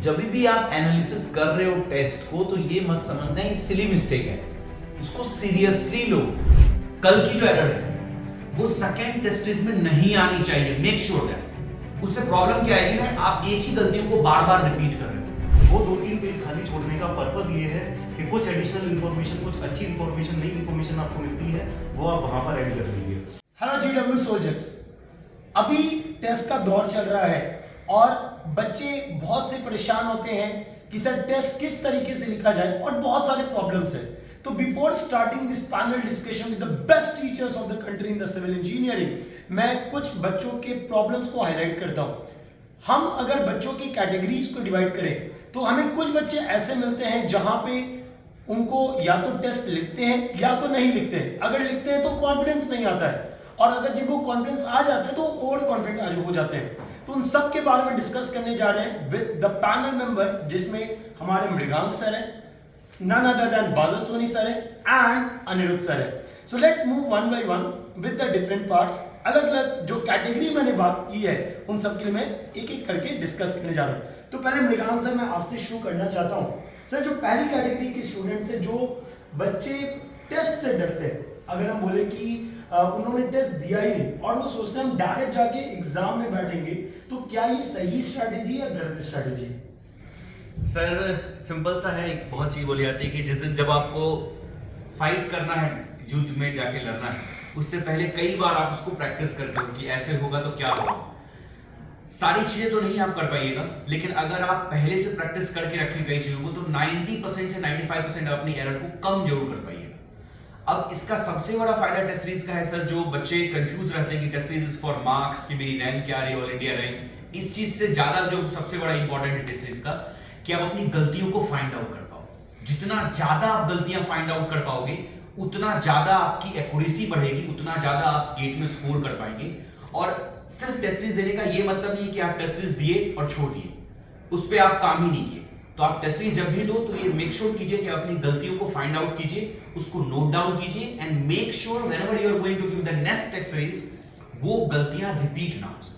जब भी आप एनालिसिस कर रहे हो टेस्ट को तो ये मत समझना ये सिली मिस्टेक है, उसको सीरियसली लो। कल की जो एरर है वो सेकेंड टेस्ट सीरीज में नहीं आनी चाहिए, मेक श्योर दैट। उससे प्रॉब्लम क्या आएगी ना, आप एक ही गलतियों को बार बार रिपीट कर रहे हो। वो 2-3 पेज खाली छोड़ने का पर्पस ये है कि कुछ एडिशनल इन्फॉर्मेशन, कुछ अच्छी इन्फॉर्मेशन, नई इन्फॉर्मेशन आपको मिलती है, वो आप वहां पर ऐड कर लीजिए। हेलो जीडब्ल्यू सोल्जर्स, अभी टेस्ट का दौर चल रहा है और बच्चे बहुत से परेशान होते हैं कि सर टेस्ट किस तरीके से लिखा जाए और बहुत सारे प्रॉब्लम्स हैं। तो before starting this panel discussion with the best teachers of the country in the civil engineering, मैं कुछ बच्चों के प्रॉब्लम्स को हाईलाइट करता हूं। हम अगर बच्चों की कैटेगरीज को डिवाइड करें तो हमें कुछ बच्चे ऐसे मिलते हैं जहां पे उनको या तो टेस्ट लिखते हैं या तो नहीं लिखते हैं। अगर लिखते हैं तो कॉन्फिडेंस नहीं आता है, और अगर जिनको कॉन्फिडेंस आ जाता है तो ओवर कॉन्फिडेंट हो जाते हैं। तो उन सब के बारे में डिस्कस करने जा रहे हैं विद द पैनल मेंबर्स, जिसमें हमारे मृगांक सर है, none other than बादल सोनी सर है एंड अनिरुद्ध सर है। So let's move one by one with the different parts. अलग अलग जो कैटेगरी मैंने बात की है उन सब के लिए मैं एक एक करके डिस्कस करने जा रहा हूँ। तो पहले मृगांक सर, मैं आपसे शुरू करना चाहता हूँ। सर, जो पहली कैटेगरी के स्टूडेंट्स है, जो बच्चे टेस्ट से डरते हैं, अगर हम बोले कि उन्होंने टेस्ट दिया ही नहीं और वो सोचते हैं हम डायरेक्ट जाके एग्जाम में बैठेंगे, तो क्या ये सही स्ट्रैटेजी या गलत स्ट्रैटेजी? सर सिंपल सा है, एक बहुत चीज बोली जाती है कि जिस दिन जब आपको फाइट करना है, युद्ध में जाके लड़ना है, उससे पहले कई बार आप उसको प्रैक्टिस करते हो कि ऐसे होगा तो क्या होगा। सारी चीजें तो नहीं आप कर पाइएगा, लेकिन अगर आप पहले से प्रैक्टिस करके रखें कई चीजों को, तो 90% से 95% आप अपनी एरर को कम जरूर कर पाइएगा। अब इसका सबसे बड़ा फायदा टेस्ट सीरीज का है सर, जो बच्चे कंफ्यूज रहते हैं कि test series is for marks, कि मेरी रैंक क्या रही, ऑल इंडिया रैंक, इस चीज से ज्यादा जो सबसे बड़ा इंपॉर्टेंट है टेस्ट सीरीज का, कि आप अपनी गलतियों को फाइंड आउट कर पाओ। जितना ज्यादा आप गलतियां फाइंड आउट कर पाओगे, उतना ज्यादा आपकी एक्यूरेसी बढ़ेगी, उतना ज्यादा आप गेट में स्कोर कर पाएंगे। और सिर्फ टेस्ट सीरीज देने का ये मतलब नहीं कि आप टेस्ट सीरीज दिए और छोड़ दिए, उस पर आप काम ही नहीं किए। तो आप टेस्ट सीरीज जब भी लो तो ये मेक श्योर कीजिए कि आप अपनी गलतियों को फाइंड आउट कीजिए, उसको नोट डाउन कीजिए, and make sure whenever you are going to give the next test series वो गलतियां रिपीट ना हो।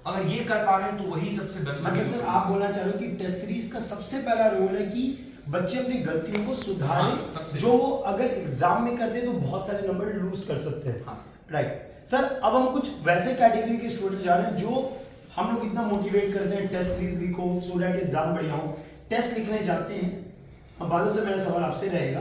अगर ये कर पा रहे हैं तो वही सबसे बेस्ट। मतलब सर आप बोलना चाह रहे हो कि टेस्ट सीरीज का सबसे पहला रोल है कि बच्चे अपनी गलतियों को सुधारें, जो वो अगर एग्जाम में करते हैं तो बहुत सारे नंबर लूज कर सकते हैं। हाँ राइट सर, अब हम कुछ वैसे कैटेगरी के स्टूडेंट जा रहे हैं जो हम लोग इतना मोटिवेट करते हैं टेस्ट सीरीज लिखो सो दैट एग्जाम बढ़िया हो। टेस्ट लिखने जाते हैं, अब बादल से मेरा सवाल आपसे रहेगा,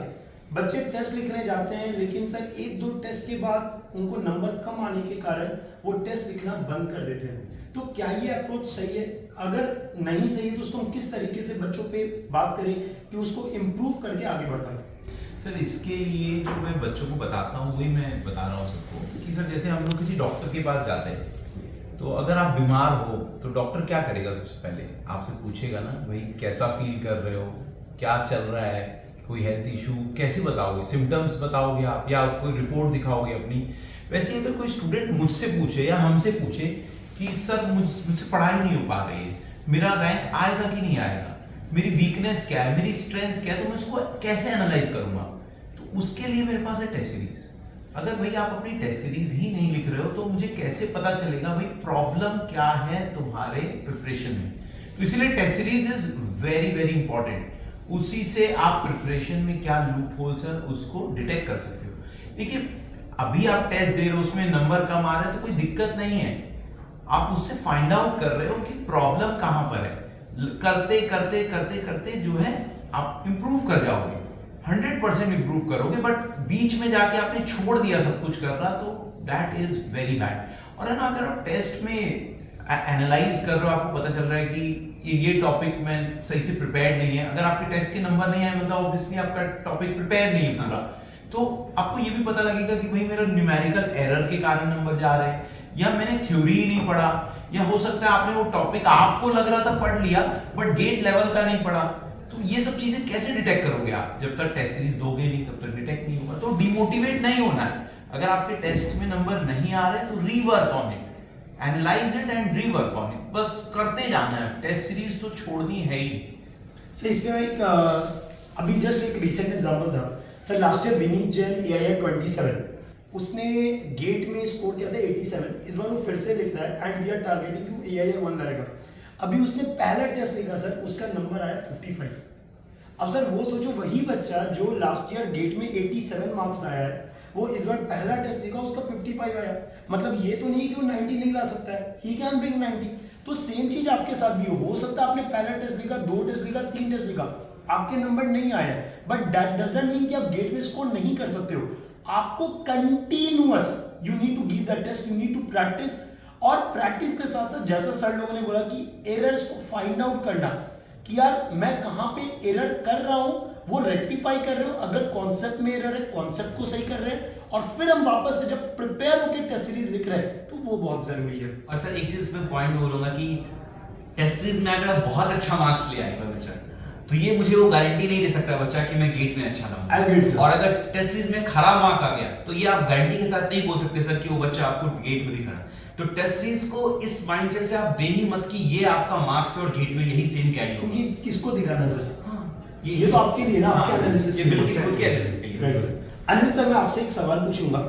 बच्चे टेस्ट लिखने जाते हैं लेकिन सर 1-2 टेस्ट के बाद उनको नंबर कम आने के कारण वो टेस्ट लिखना बंद कर देते हैं। तो क्या ये अप्रोच सही है? अगर नहीं सही है तो उसको हम किस तरीके से बच्चों पे बात करें कि उसको इम्प्रूव करके आगे बढ़ पाए? सर इसके लिए जो मैं बच्चों को बताता हूँ वही मैं बता रहा हूँ सबको कि सर जैसे हम लोग किसी डॉक्टर के पास जाते हैं, तो अगर आप बीमार हो तो डॉक्टर क्या करेगा? सबसे पहले आपसे पूछेगा ना, भाई कैसा फील कर रहे हो, क्या चल रहा है, कोई हेल्थ इशू, कैसे बताओगे? सिम्टम्स बताओगे आप या कोई रिपोर्ट दिखाओगे अपनी? वैसे अगर कोई स्टूडेंट मुझसे पूछे या हमसे पूछे कि सर मुझसे पढ़ाई नहीं हो पा रही है, मेरा रैंक आएगा कि नहीं आएगा, मेरी वीकनेस क्या है, मेरी स्ट्रेंथ क्या है, तो मैं उसको कैसे एनालाइज करूंगा? तो उसके लिए मेरे पास है टेस्ट सीरीज। अगर भाई आप अपनी टेस्ट सीरीज ही नहीं लिख रहे हो तो मुझे कैसे पता चलेगा भाई प्रॉब्लम क्या है तुम्हारे प्रिपरेशन में? तो इसलिए test series is very very important. उसी से आप प्रिपरेशन में क्या लूप होल्स है उसको डिटेक्ट कर सकते हो। देखिए अभी आप टेस्ट दे रहे हो, उसमें नंबर कम आ रहे हैं तो कोई दिक्कत नहीं है, आप उससे फाइंड आउट कर रहे हो कि प्रॉब्लम कहां पर है। करते करते करते करते जो है आप इंप्रूव कर जाओगे, 100% इंप्रूव करोगे। बट बीच में जाके आपने छोड़ दिया सब कुछ करना तो दैट इज वेरी बैड। और है ना, अगर आप टेस्ट में एनालाइज कर रहे हो, आपको पता चल रहा है कि ये टॉपिक में सही से प्रिपेयर नहीं है, अगर आपके टेस्ट के नंबर नहीं आए मतलब ऑब्वियसली आपका टॉपिक प्रिपेयर नहीं है पूरा, तो आपको ये भी पता लगेगा कि भाई मेरा न्यूमेरिकल एरर के कारण नंबर जा रहे हैं, या मैंने थ्योरी ही नहीं पढ़ा, या हो सकता है आपने वो टॉपिक आपको लग रहा था पढ़ लिया बट गेट लेवल का नहीं पढ़ा। तो ये सब चीजें कैसे डिटेक्ट करोगे आप? जब तक टेस्ट सीरीज दोगे नहीं तब तक डिटेक्ट नहीं होगा। तो डिमोटिवेट नहीं होना है। अगर आपके टेस्ट में नंबर नहीं आ रहे तो rework on it, analyse it and rework on it, बस करते जाना है। टेस्ट सीरीज तो छोड़नी है ही। सर इसमें एक अभी जस्ट एक रिसेंट एग्जांपल था sir, last year Vineet Jain AIR 27, उसने गेट में स्कोर किया था 87, इस बार वो फिर से लिख रहा है and we are targeting to AIR 1 लाएगा। अभी उसने पहला टेस्ट लिखा सर, उसका नंबर आया 55। अब सर वो सोचो, वही बच्चा जो लास्ट ईयर गेट में 87 मार्क्स लाया है, वो इस बार पहला टेस्ट लिखा, उसका 55 आया। मतलब ये तो नहीं कि वो 90 नहीं ला सकता है, ही कैन ब्रिंग 90। तो सेम चीज आपके साथ भी हो सकता है, आपने पहला टेस्ट लिखा, 2 टेस्ट लिखा, 3 टेस्ट लिखा, आपके नंबर नहीं आए, बट दैट डजंट मीन कि आप गेट में स्कोर नहीं कर सकते हो। आपको continuous you need to give the test, you need to practice, और प्रैक्टिस के साथ साथ जैसा सर लोगों ने बोला कि एरर्स को फाइंड आउट करना, कि यार मैं कहाँ पे एरर कर रहा हूँ, वो रेक्टिफाई कर रहे हो। अगर कॉन्सेप्ट में एरर है, कॉन्सेप्ट को सही कर रहे हैं, और फिर हम वापस से जब प्रिपेयर होकर टेस्ट सीरीज लिख रहे हैं, तो वो बहुत जरूरी है। और सर एक चीज मैं पॉइंट में बोलूंगा कि टेस्ट सीरीज में अगर आप बहुत अच्छा मार्क्स ले आएगा बच्चा, तो ये मुझे वो गारंटी नहीं दे सकता बच्चा कि मैं गेट में अच्छा लाऊंगा। और अगर टेस्ट सीरीज में खराब मार्क आ गया, तो ये आप गारंटी के साथ नहीं बोल सकते सर कि वो बच्चा आपको गेट में भी खड़ा। तो टेस्ट सीरीज को इस माइंडसेट से आप दे ही मत कि ये आपका मार्क्स है और गेट में यही सेम कैरी होगा। क्योंकि किसको दिखाना सर, ये तो आपके लिए ना, आपके एनालिसिस ये बिल्कुल खुद के एनालिसिस के लिए। अनिल सर, मैं आपसे एक सवाल पूछूंगा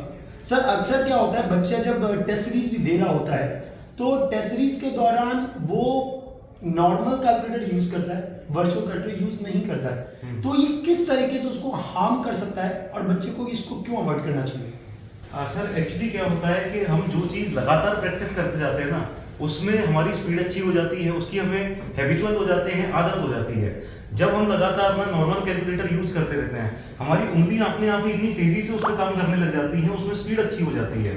सर। अक्सर क्या होता है, बच्चा जब टेस्ट सीरीज भी दे रहा होता है, तो टेस्ट सीरीज के दौरान वो नॉर्मल कैलकुलेटर यूज करता है, वर्चुअल कैलकुलेटर यूज नहीं करता है। तो ये किस तरीके से उसको हार्म कर सकता है, और बच्चे को इसको क्यों अवॉइड करना चाहिए? सर एक्चुअली क्या होता है कि हम जो चीज़ लगातार प्रैक्टिस करते जाते हैं ना, उसमें हमारी स्पीड अच्छी हो जाती है, उसकी हमें हैबिचुअल हो जाते हैं, आदत हो जाती है। जब हम लगातार अपना नॉर्मल कैलकुलेटर यूज करते रहते हैं, हमारी उंगलियां अपने आप ही इतनी तेजी से उस पर काम करने लग जाती हैं, उसमें स्पीड अच्छी हो जाती है।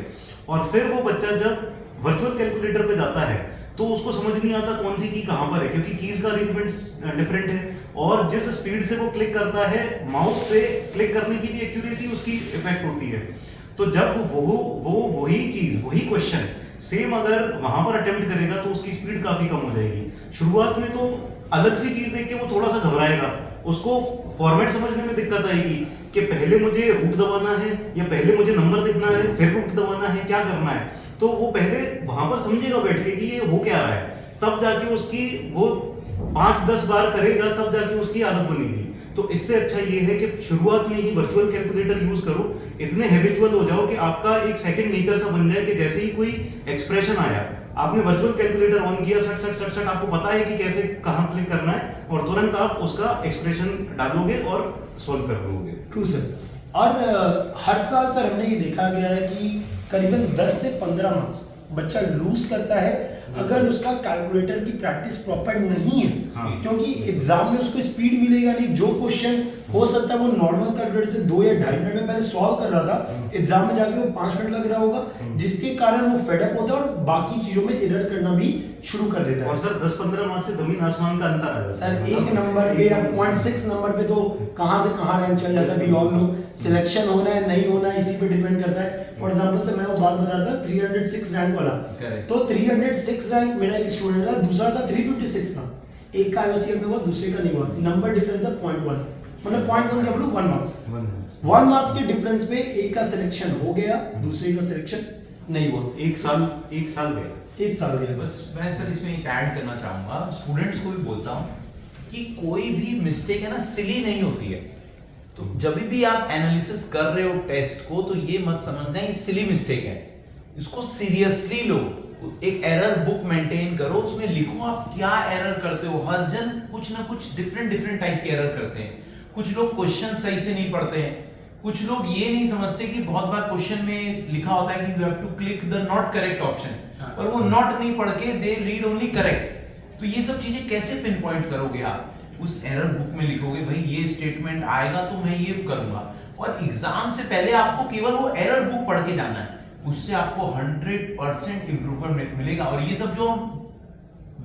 और फिर वो बच्चा जब वर्चुअल कैलकुलेटर पे जाता है, तो उसको समझ नहीं आता कौन सी की कहाँ पर है, क्योंकि कीज का अरेंजमेंट डिफरेंट है, और जिस स्पीड से वो क्लिक करता है, माउस से क्लिक करने की भी एक्यूरेसी उसकी इफेक्ट होती है। तो जब वो वही चीज, वही क्वेश्चन सेम अगर वहां पर अटेम्प्ट करेगा, तो उसकी स्पीड काफी कम हो जाएगी। शुरुआत में तो अलग सी चीज देख के वो थोड़ा सा घबराएगा, उसको फॉर्मेट समझने में दिक्कत आएगी कि पहले मुझे रूट दबाना है, या पहले मुझे नंबर लिखना है, फिर रूट दबाना है, क्या करना है। तो वो पहले वहां पर समझेगा बैठ के कि ये हो क्या रहा है, तब जाके उसकी वो 5-10 बार करेगा, तब जाके उसकी आदत बनेगी। तो इससे अच्छा ये है कि शुरुआत में ही वर्चुअल कैलकुलेटर यूज करो, इतने हैबिचुअल हो जाओ कि आपका एक सेकंड नेचर सा बन जाए, कि जैसे ही कोई एक्सप्रेशन आया, आपने वर्चुअल कैलकुलेटर ऑन किया, सट सट सट सट, आपको पता है कि कैसे कहाँ क्लिक करना है, और तुरंत आप उसका एक्सप्रेशन डालोगे और सोल्व कर लोगे। True sir. और हर साल सर हमने ये देखा गया है कि करीबन 10 से 15 मार्क्स बच्चा लूज करता है अगर उसका कैलकुलेटर की प्रैक्टिस प्रॉपर नहीं है। हाँ। क्योंकि एग्जाम में उसको स्पीड मिलेगा नहीं, जो क्वेश्चन हो सकता है वो नॉर्मल कैलकुलेटर से 2 या 2.5 मिनट में पहले सॉल्व कर रहा था, एग्जाम में जाके वो 5 मिनट लग रहा होगा, जिसके कारण वो फेडअप होता है और बाकी चीजों में एरर करना भी शुरू कर देता है। और सर 10-15 मार्क्स से जमीन आसमान का अंतर आ जाता है सर एक नंबर पे या 0.6 नंबर पे तो कहां से कहां रैंक चल जाता है, वी ऑल नो। सिलेक्शन होना है नहीं होना है, इसी पे डिपेंड करता है। फॉर एग्जांपल से मैं वो बात बताता हूं, 306 रैंक वाला, तो 306 रैंक मेरा एक स्टूडेंट था, दूसरा का 356 था, एक का आईओसीएम में हुआ, दूसरे का नहीं हुआ, नंबर डिफरेंस है 0.1, मतलब 0.1 क्या बोलूं, 1 मार्क्स। 1 मार्क्स के डिफरेंस पे एक का सिलेक्शन हो गया, दूसरे का सिलेक्शन नहीं हुआ। एक साल गया। 1 साल गया। बस मैं सर इसमें एक ऐड करना चाहूंगा, स्टूडेंट्स को भी बोलता हूँ कि कोई भी मिस्टेक है ना सिली नहीं होती है। तो जब भी आप एनालिसिस कर रहे हो टेस्ट को, तो ये मत समझना ये सिली मिस्टेक है, इसको सीरियसली लो। एक एरर बुक मेंटेन करो, उसमें लिखो आप क्या एरर करते हो। हर जन कुछ ना कुछ डिफरेंट टाइप के एरर करते हैं। कुछ लोग क्वेश्चन सही से नहीं पढ़ते हैं, कुछ लोग ये नहीं समझते कि बहुत बार क्वेश्चन में लिखा होता है कि you have to click the not correct option, और वो नॉट नहीं पढ़ के दे रीड ओनली करेक्ट। तो ये सब चीजें कैसे पिन पॉइंट करोगे आप? उस एरर बुक में लिखोगे भाई ये स्टेटमेंट आएगा तो मैं ये करूंगा, और एग्जाम से पहले आपको केवल वो एरर बुक पढ़ के जाना है, उससे आपको 100% इंप्रूवमेंट मिलेगा। और ये सब जो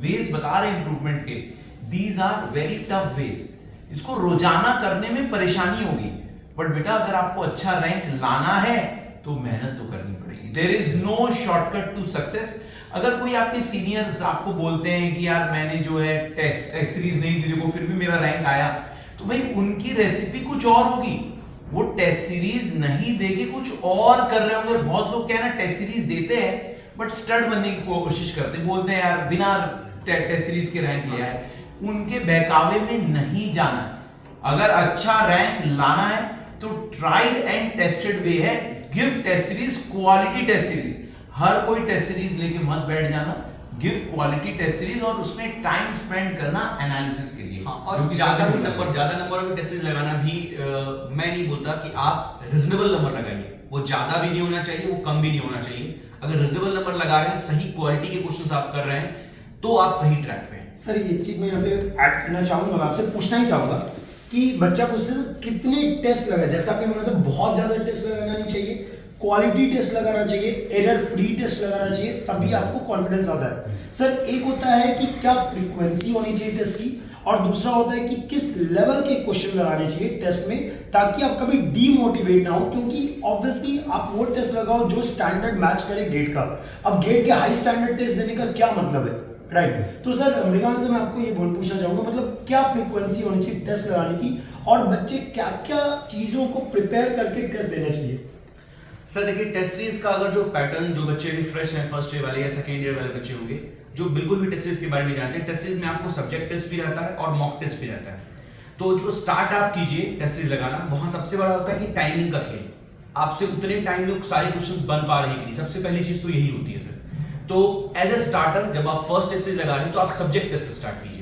वेज बता रहे हैं इंप्रूवमेंट के, these are very tough ways. इसको रोजाना करने में परेशानी होगी, बट बेटा अगर आपको अच्छा रैंक लाना है तो मेहनत तो करनी पड़ेगी। There is no shortcut to success. अगर कोई आपके सीनियर्स आपको बोलते हैं कि यार मैंने जो है टेस्ट सीरीज नहीं दी, देखो फिर भी मेरा रैंक आया, तो भाई उनकी रेसिपी कुछ और होगी, वो टेस्ट सीरीज नहीं देके कुछ और कर रहे होंगे। बहुत लोग क्या है ना, टेस्ट सीरीज देते हैं बट स्टड बनने की कोशिश करते, बोलते हैं यार बिना टेस्ट सीरीज के रैंक लिया है। उनके बहकावे में नहीं जाना। अगर अच्छा रैंक लाना है तो ट्राइड एंड टेस्टेड वे है, give test series, quality test series. हर कोई टेस्ट सीरीज लेके मत बैठ जाना, गिव क्वालिटी टेस्ट सीरीज और उसमें टाइम स्पेंड करना एनालिसिस के लिए। हाँ, और ज्यादा नंबर ऑफ टेस्ट सीरीज लगाना भी मैं नहीं बोलता कि आप रीजनेबल नंबर लगाइए, वो ज्यादा भी नहीं होना चाहिए, वो कम भी नहीं होना चाहिए। अगर रीजनेबल नंबर लगा रहे हैं, सही क्वालिटी के क्वेश्चंस आप कर रहे हैं, तो आप सही ट्रैक पे हैं। सर एक चीज मैं यहाँ पे ऐड करना चाहूंगा, मैं आपसे पूछना ही चाहूंगा कि बच्चा मुझसे कितने टेस्ट लगा, जैसा आपने बोला सर बहुत ज्यादा टेस्ट लगाना नहीं चाहिए, क्वालिटी टेस्ट लगाना चाहिए, एरर फ्री टेस्ट लगाना चाहिए, तभी आपको कॉन्फिडेंस आता है। सर एक होता है कि क्या फ्रीक्वेंसी होनी चाहिए टेस्ट की, और दूसरा होता है कि किस लेवल के क्वेश्चन लगाने चाहिए टेस्ट में, ताकि आप कभी डीमोटिवेट ना हो, क्योंकि ऑब्वियसली आप वो टेस्ट लगाओ जो स्टैंडर्ड मैच करे गेट का। अब गेट के हाई स्टैंडर्ड टेस्ट देने का क्या मतलब है, राइट? तो सर मृगांक से मैं आपको ये पूछना चाहूंगा, मतलब क्या फ्रीक्वेंसी होनी चाहिए टेस्ट लगाने की, और बच्चे क्या क्या चीजों को प्रिपेयर करके टेस्ट देना चाहिए? सर देखिए, टेस्ट सीरीज का अगर जो पैटर्न, जो बच्चे भी फ्रेश हैं, फर्स्ट ईयर वाले या सेकेंड ईयर वाले बच्चे होंगे जो बिल्कुल भी टेस्ट सीरीज के बारे में जानते हैं, टेस्ट सीरीज में आपको सब्जेक्ट टेस्ट भी रहता है और मॉक टेस्ट भी रहता है। तो जो स्टार्ट आप कीजिए टेस्ट सीरीज लगाना, वहां सबसे बड़ा होता है कि टाइमिंग का खेल, आपसे उतने टाइम में सारे क्वेश्चंस बन पा रहे हैं कि नहीं, सबसे पहली चीज तो यही होती है सर। तो एज ए स्टार्टर जब आप फर्स्ट टेस्ट सीरीज लगा रहे हैं, तो आप सब्जेक्ट टेस्ट से स्टार्ट कीजिए।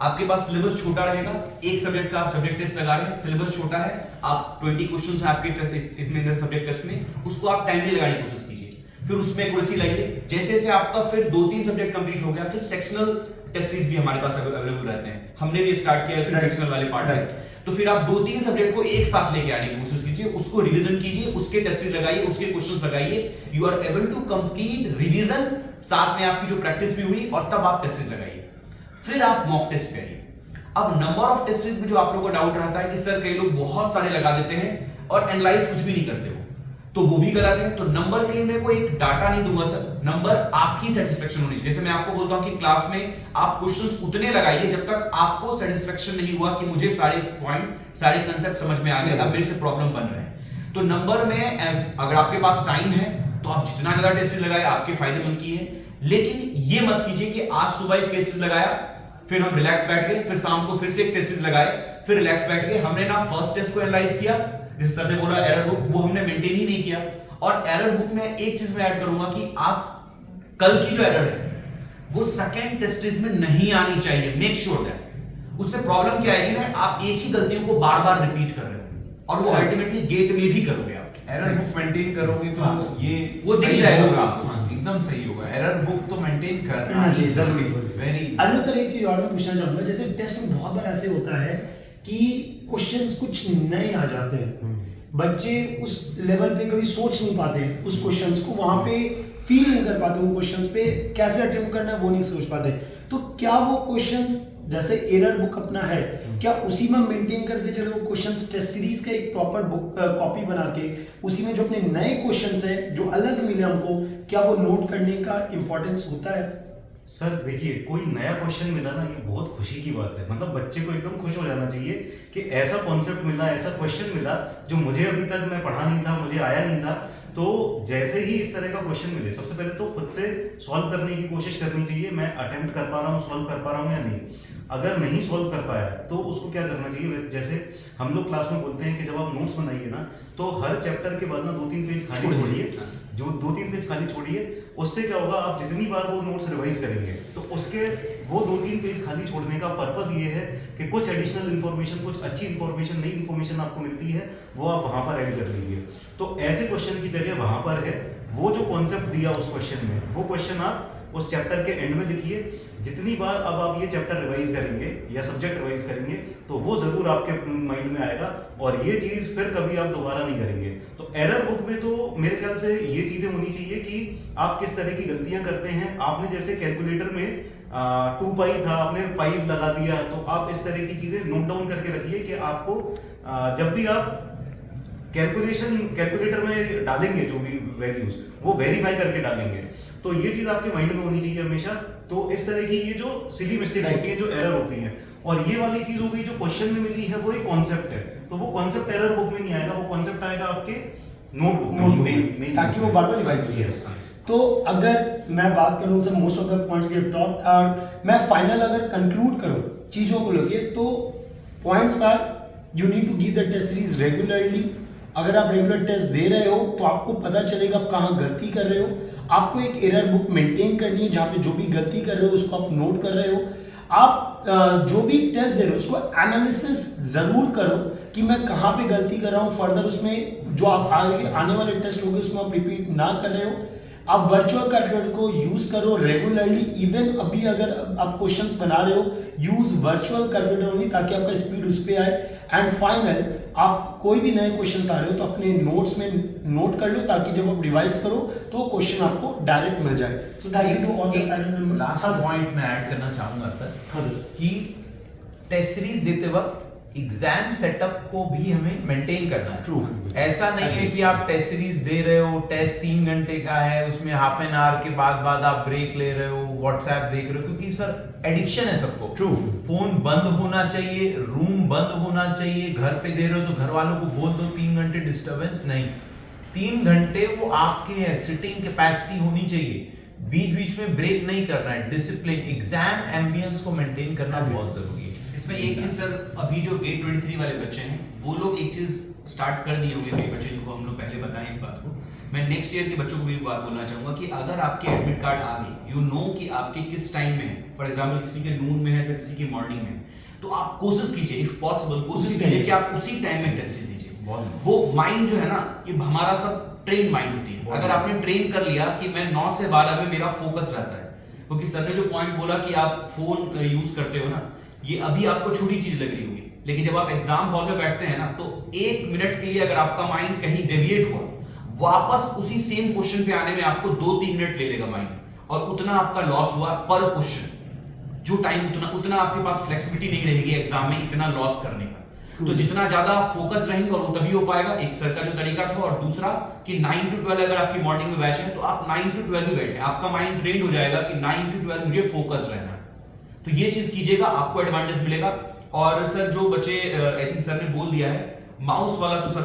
आपके पास सिलेबस छोटा रहेगा, एक सब्जेक्ट का आप सब्जेक्ट टेस्ट लगा रहे हैं, सिलेबस छोटा है, आप 20 क्वेश्चंस हैं आपके टेस्ट इसमें सब्जेक्ट टेस्ट में, उसको आप टाइमली लगाने की कोशिश कीजिए। फिर उसमें एक्यूरेसी लाइए। जैसे जैसे आपका फिर 2-3 सब्जेक्ट कंप्लीट हो गया, फिर सेक्शनल टेस्ट सीरीज भी हमारे पास अवेलेबल रहते हैं, हमने भी स्टार्ट किया है सेक्शनल वाले पार्ट में। तो फिर आप 2-3 सब्जेक्ट को एक साथ लेके आने की कोशिश कीजिए, उसको रिवीजन कीजिए, उसके टेस्ट सीरीज लगाइए, उसके क्वेश्चंस लगाइए, you are able to complete revision, साथ में आपकी जो प्रैक्टिस भी हुई, और तब आप टेस्ट सीरीज लगाइए। फिर आप मॉक टेस्ट करिए। अब नंबर ऑफ टेस्ट सीरीज में जो आप लोगों को डाउट रहता है कि सर कई लोग बहुत सारे लगा देते हैं और एनालाइज कुछ भी नहीं करते हो, तो वो भी गलत है। तो नंबर के लिए मैं कोई एक डाटा नहीं दूंगा सर, नंबर आपकी सेटिस्फेक्शन होनी चाहिए। जैसे मैं आपको बोलता हूं कि क्लास में आप क्वेश्चंस उतने लगाइए जब तक आपको सेटिस्फेक्शन नहीं हुआ कि मुझे सारे पॉइंट, सारे कंसेप्ट समझ में आ गए, अब मेरे से प्रॉब्लम बन रहे हैं। तो नंबर में अगर आपके पास टाइम है तो आप जितना ज्यादा टेस्ट सीरीज लगाए आपके फायदेमंद की है, लेकिन ये मत कीजिए कि आज सुबह एक टेस्ट सीरीज लगाया, फिर हम रिलैक्स बैठ गए, फिर शाम को फिर से एक टेस्ट सीरीज लगाए, फिर रिलैक्स बैठ गए। हमने ना फर्स्ट टेस्ट को एनालाइज किया, जैसे सर ने बोला एरर बुक, वो हमने मेंटेन ही नहीं किया। और एरर बुक में एक चीज मैं ऐड करूंगा कि आप कल की जो एरर है वो सेकंड टेस्ट सीरीज में नहीं आनी चाहिए, मेक श्योर दैट। उससे प्रॉब्लम क्या आएगी ना, आप एक ही गलतियों को बार बार रिपीट कर रहे हो और वो अल्टीमेटली गेट में भी करोगे। आप एरर बुक मेंटेन करोगे तो ये वो दिख सही जाएगा होगा, आपको। हाँ, एकदम सही होगा। एरर बुक तो मेंटेन करना करना चाहिए, जरूरी। वेरी। अनिल सर एक चीज और मैं पूछना चाहूंगा, जैसे टेस्ट में बहुत बार ऐसे होता है कि क्वेश्चंस कुछ नए आ जाते हैं, बच्चे उस लेवल पे कभी सोच नहीं पाते उस क्वेश्चंस को, वहां पे फील नहीं कर पाते उन क्वेश्चंस पे कैसे अटेम्प्ट करना है वो नहीं सोच पाते। तो क्या वो क्वेश्चंस जैसे एरर बुक अपना है, क्या उसी में मेंटेन करते चलो वो क्वेश्चंस टेस्ट सीरीज का एक प्रॉपर बुक कॉपी बना के उसी में जो अपने नए क्वेश्चंस हैं जो अलग मिले हमको, क्या वो नोट करने का इंपॉर्टेंस होता है? सर देखिए, कोई नया क्वेश्चन मिला ना, ये बहुत खुशी की बात है। मतलब बच्चे को एकदम खुश हो जाना चाहिए कि ऐसा कॉन्सेप्ट मिला, ऐसा क्वेश्चन मिला जो मुझे अभी तक मैं पढ़ा नहीं था, मुझे आया नहीं था। तो जैसे ही इस तरह का क्वेश्चन मिले, सबसे पहले तो खुद से सॉल्व करने की कोशिश करनी चाहिए, मैं अटेम्प्ट कर पा रहा हूँ, सॉल्व कर पा रहा हूँ या नहीं। अगर नहीं सॉल्व कर पाया तो उसको क्या करना चाहिए, जैसे हम लोग क्लास में बोलते हैं कि जब आप नोट्स बनाइए ना, तो हर चैप्टर के बाद ना 2-3 पेज खाली छोड़िए। जो 2-3 पेज खाली छोड़िए, उससे क्या होगा, आप जितनी बार वो नोट्स रिवाइज करेंगे तो उसके वो 2-3 पेज खाली छोड़ने का पर्पस ये है कि कुछ एडिशनल इन्फॉर्मेशन, कुछ अच्छी इन्फॉर्मेशन, नई इन्फॉर्मेशन आपको मिलती है, वो आप वहां पर ऐड कर लीजिए। तो ऐसे क्वेश्चन की जगह वहां पर है वो जो कॉन्सेप्ट दिया उस क्वेश्चन में, वो क्वेश्चन आप उस चैप्टर के एंड में दिखिए। जितनी बार अब आप ये चैप्टर रिवाइज करेंगे या सब्जेक्ट रिवाइज करेंगे तो वो जरूर आपके माइंड में आएगा और ये चीज फिर कभी आप दोबारा नहीं करेंगे। तो एरर बुक में तो मेरे ख्याल से ये चीजें होनी चाहिए कि आप किस तरह की गलतियां करते हैं। आपने जैसे कैलकुलेटर में 2 पाई था, आपने पाई लगा दिया, तो आप इस तरह की चीजें नोट डाउन करके रखिए कि आपको जब भी आप कैलकुलेटर में डालेंगे जो भी वैल्यूज, वो वेरीफाई करके डालेंगे। तो ये चीज आपके माइंड में होनी चाहिए हमेशा। तो इस तरह की ये जो सिली मिस्टेक्स होती हैं, जो एरर होती हैं, और ये वाली चीज हो गई जो क्वेश्चन में मिली है, वो एक कॉन्सेप्ट है, तो वो कॉन्सेप्ट एरर बुक में नहीं आएगा, वो कॉन्सेप्ट आएगा आपके नोटबुक में, ताकि वो बार बार रिवाइज हो जाए। तो अगर मैं बात करूं sir, most of the points we have talked, और मैं फाइनल अगर कंक्लूड करूं चीजों को लेके, तो points are you need to give the test series regularly. अगर आप रेगुलर टेस्ट दे रहे हो तो आपको पता चलेगा आप कहाँ गलती कर रहे हो। आपको एक एरर बुक मेंटेन करनी है जहाँ पे जो भी गलती कर रहे हो उसको आप नोट कर रहे हो। आप जो भी टेस्ट दे रहे हो उसको एनालिसिस जरूर करो कि मैं कहाँ पे गलती कर रहा हूँ, फर्दर उसमें जो आप आने वाले टेस्ट होंगे उसमें आप रिपीट ना कर रहे हो। आप वर्चुअल कैलकुलेटर को यूज करो रेगुलरली, इवन अभी अगर आप क्वेश्चंस बना रहे हो यूज वर्चुअल कैलकुलेटर ओनली ताकि आपका स्पीड उस पे आए। एंड फाइनल, आप कोई भी नए क्वेश्चंस आ रहे हो तो अपने नोट्स में नोट कर लो ताकि जब आप रिवाइज करो तो क्वेश्चन आपको डायरेक्ट मिल जाए। So thank you to all the panel members. Last point मैं ऐड करना चाहूंगा सर हाँ सर, कि टेस्ट सीरीज देते वक्त एग्जाम सेटअप को भी हमें मेंटेन करना है। ट्रू। ऐसा नहीं है कि आप टेस्ट सीरीज दे रहे हो, टेस्ट 3 घंटे का है, उसमें हाफ एन आवर के बाद आप ब्रेक ले रहे हो, व्हाट्सएप देख रहे हो, क्योंकि सर एडिक्शन है सबको। ट्रू। फोन बंद होना चाहिए, रूम बंद होना चाहिए। घर पे दे रहे हो तो घर वालों को बोल दो 3 घंटे डिस्टरबेंस नहीं। 3 घंटे वो आपके है, सिटिंग कैपेसिटी होनी चाहिए, बीच बीच में ब्रेक नहीं करना है। डिसिप्लिन, एग्जाम एम्बियंस को मेंटेन करना बहुत जरूरी है। इसमें एक चीज सर, अभी जो गेट 23 वाले बच्चे हैं वो लोग एक चीज स्टार्ट कर दिए होंगे, कई बच्चे जिनको हम लोग पहले बताएं इस बात को। मैं नेक्स्ट ईयर के बच्चों को भी एक बात बोलना चाहूंगा कि अगर आपके एडमिट कार्ड आ गए, यू नो कि आपके किस टाइम में है, फॉर एग्जांपल किसी के नून में है या किसी की मॉर्निंग में, तो आप कोशिश कीजिए, इफ पॉसिबल कोशिश कीजिए कि आप उसी टाइम में टेस्ट दीजिए। वो माइंड जो है ना, ये हमारा सब ट्रेन माइंड होती है। अगर आपने ट्रेन कर लिया कि मैं 9 से 12 में मेरा फोकस रहता है, क्योंकि सर ने जो पॉइंट बोला कि आप फोन यूज करते हो ना, ये अभी आपको छोटी चीज लग रही होगी, लेकिन जब आप एग्जाम हॉल में बैठते हैं ना, तो 1 मिनट के लिए अगर आपका माइंड कहीं डेविएट हुआ, वापस उसी सेम क्वेश्चन पे आने में आपको 2-3 मिनट ले लेगा माइंड, और उतना आपका लॉस हुआ पर क्वेश्चन। जो टाइम उतना आपके पास फ्लेक्सिबिलिटी नहीं रहेगी एग्जाम में इतना लॉस करने का। तो जितना ज्यादा फोकस रहेंगे और वो तभी हो पाएगा, एक सर का जो तरीका था, और दूसरा कि 9 to 12 अगर आपकी मॉर्निंग में बैच है तो आप 9 to 12 में बैठे, आपका माइंड ट्रेन हो जाएगा कि 9 to 12 मुझे फोकस रहना है। तो ये चीज कीजिएगा, आपको एडवांटेज मिलेगा। और सर जो बच्चे, आई थिंक सर ने बोल दिया है, माउस वाला तो सर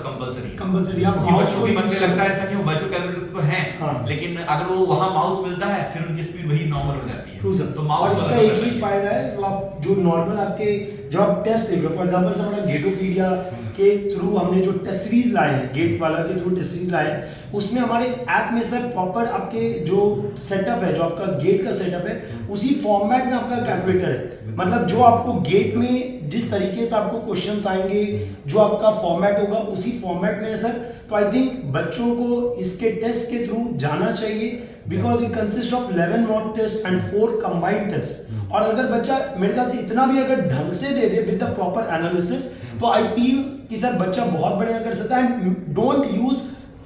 कंपलसरी आप माउस को भी मन में लगता है ऐसा कि वो वर्चुअल कैलकुलेटर तो है, हाँ। लेकिन अगर वो वहां माउस मिलता है फिर उनकी स्पीड वही नॉर्मल हो जाती है। True sir. तो माउस और इसका एक ही फायदा है, जो आप जो नॉर्मल आपके जब आप टेस्ट देख रहे हो, फॉर एग्जांपल से हमारा गेटोपीडिया के थ्रू हमने जो टेस्ट सीरीज लाए हैं, गेट वाला के थ्रू टेस्ट सीरीज लाए हैं, उसमें हमारे ऐप में सर प्रॉपर आपके जो सेटअप है, जो आपका गेट का सेटअप है, उसी फॉर्मेट में आपका कैलकुलेटर है। मतलब जो आपको गेट में जिस तरीके से आपको क्वेश्चंस आएंगे, जो आपका फॉर्मेट होगा उसी फॉर्मेट में है सर। तो आई थिंक बच्चों को इसके टेस्ट के थ्रू जाना चाहिए, because it consist of 11 mock test and 4 combined test. और अगर बच्चा मेरे ख्याल से इतना भी अगर ढंग से दे दे विद द प्रॉपर एनालिसिस, तो आई फील कि सर बच्चा बहुत बढ़िया कर सकता है। एंड डोंट यूज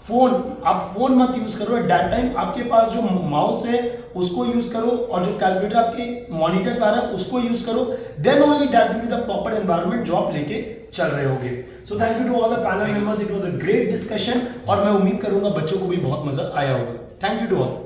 फोन, आप फोन मत यूज करो एट दैट टाइम। आपके पास जो माउस है उसको यूज करो, और जो कैलकुलेटर आपके मॉनिटर पे आ रहा है उसको यूज करो। Then only that will be the proper environment जो आप लेके चल रहे होगे। So thank you to all the panel members, it was a great discussion, और मैं उम्मीद करूंगा बच्चों को भी बहुत मजा आया होगा। Thank you to all.